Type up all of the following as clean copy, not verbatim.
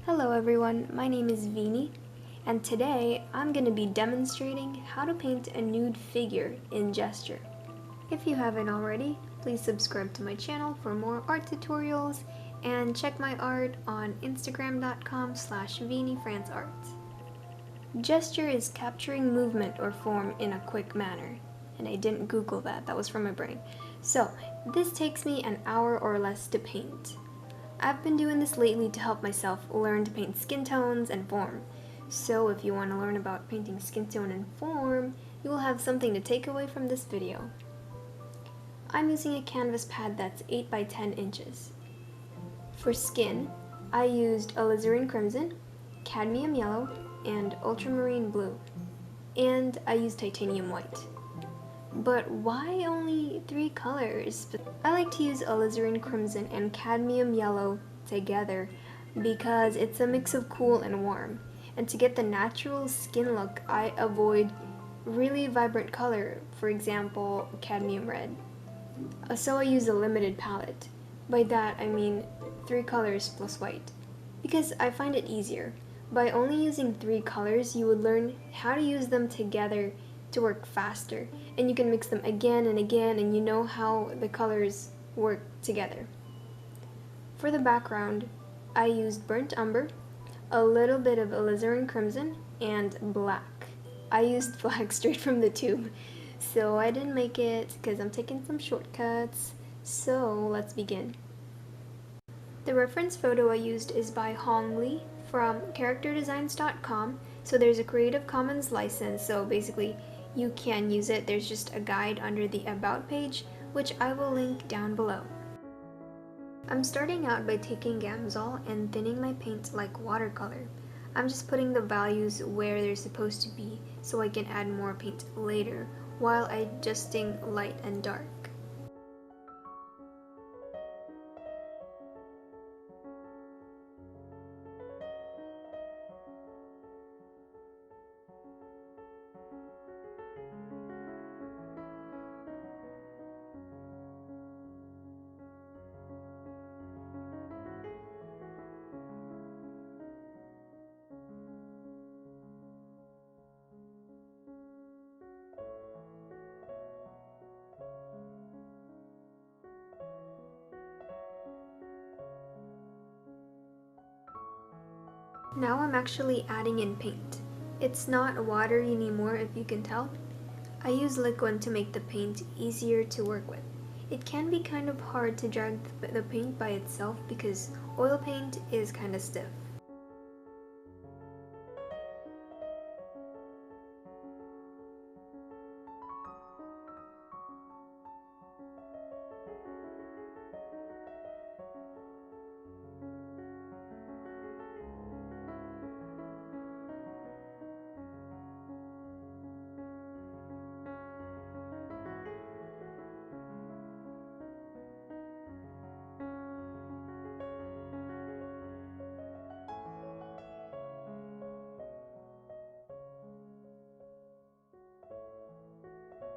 Hello everyone, my name is Vini, and today I'm going to be demonstrating how to paint a nude figure in gesture. If you haven't already, please subscribe to my channel for more art tutorials and check my art on instagram.com/ViniFranceArt. Gesture is capturing movement or form in a quick manner. And I didn't Google that was from my brain. So, this takes me an hour or less to paint. I've been doing this lately to help myself learn to paint skin tones and form. So if you want to learn about painting skin tone and form, you will have something to take away from this video. I'm using a canvas pad that's 8 by 10 inches. For skin, I used alizarin crimson, cadmium yellow, and ultramarine blue. And I used titanium white. But why only 3 colors? I like to use alizarin crimson and cadmium yellow together because it's a mix of cool and warm. And to get the natural skin look, I avoid really vibrant color, for example, cadmium red. So I use a limited palette. By that I mean 3 colors plus white, because I find it easier. By only using 3 colors, you would learn how to use them together to work faster, and you can mix them again and again, and you know how the colors work together. For the background, I used burnt umber, a little bit of alizarin crimson, and black. I used black straight from the tube, so I didn't make it because I'm taking some shortcuts. So let's begin. The reference photo I used is by Hong Lee from characterdesigns.com, so there's a Creative Commons license, so basically you can use it. There's just a guide under the About page, which I will link down below. I'm starting out by taking Gamsol and thinning my paint like watercolor. I'm just putting the values where they're supposed to be so I can add more paint later while adjusting light and dark. Now I'm actually adding in paint. It's not watery anymore, if you can tell. I use liquid to make the paint easier to work with. It can be kind of hard to drag the paint by itself because oil paint is kind of stiff.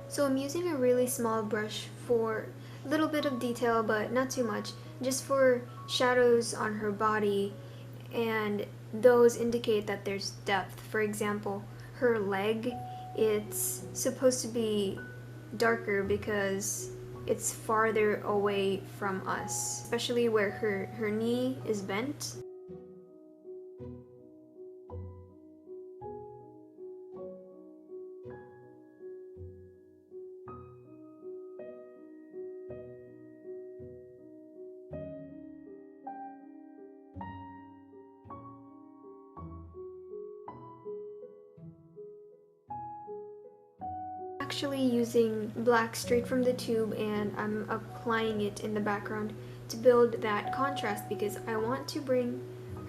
So I'm using a really small brush for a little bit of detail, but not too much, just for shadows on her body, and those indicate that there's depth. For example, her leg, it's supposed to be darker because it's farther away from us, especially where her knee is bent. Actually using black straight from the tube, and I'm applying it in the background to build that contrast because I want to bring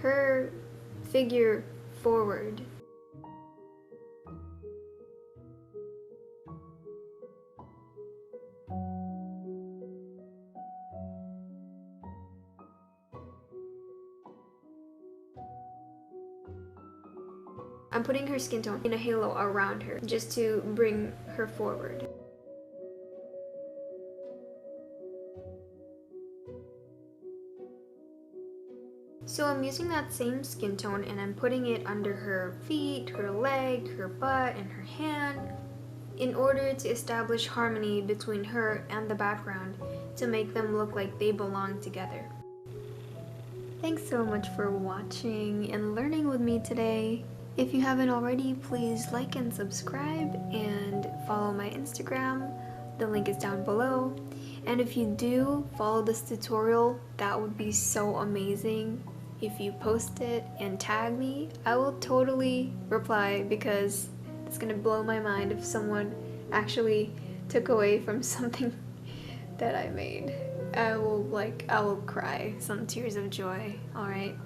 her figure forward. I'm putting her skin tone in a halo around her just to bring her forward. So I'm using that same skin tone and I'm putting it under her feet, her leg, her butt, and her hand in order to establish harmony between her and the background to make them look like they belong together. Thanks so much for watching and learning with me today. If you haven't already, please like and subscribe and follow my Instagram. The link is down below. And if you do follow this tutorial, that would be so amazing. If you post it and tag me, I will totally reply because it's gonna blow my mind if someone actually took away from something that I made. I will cry some tears of joy, alright?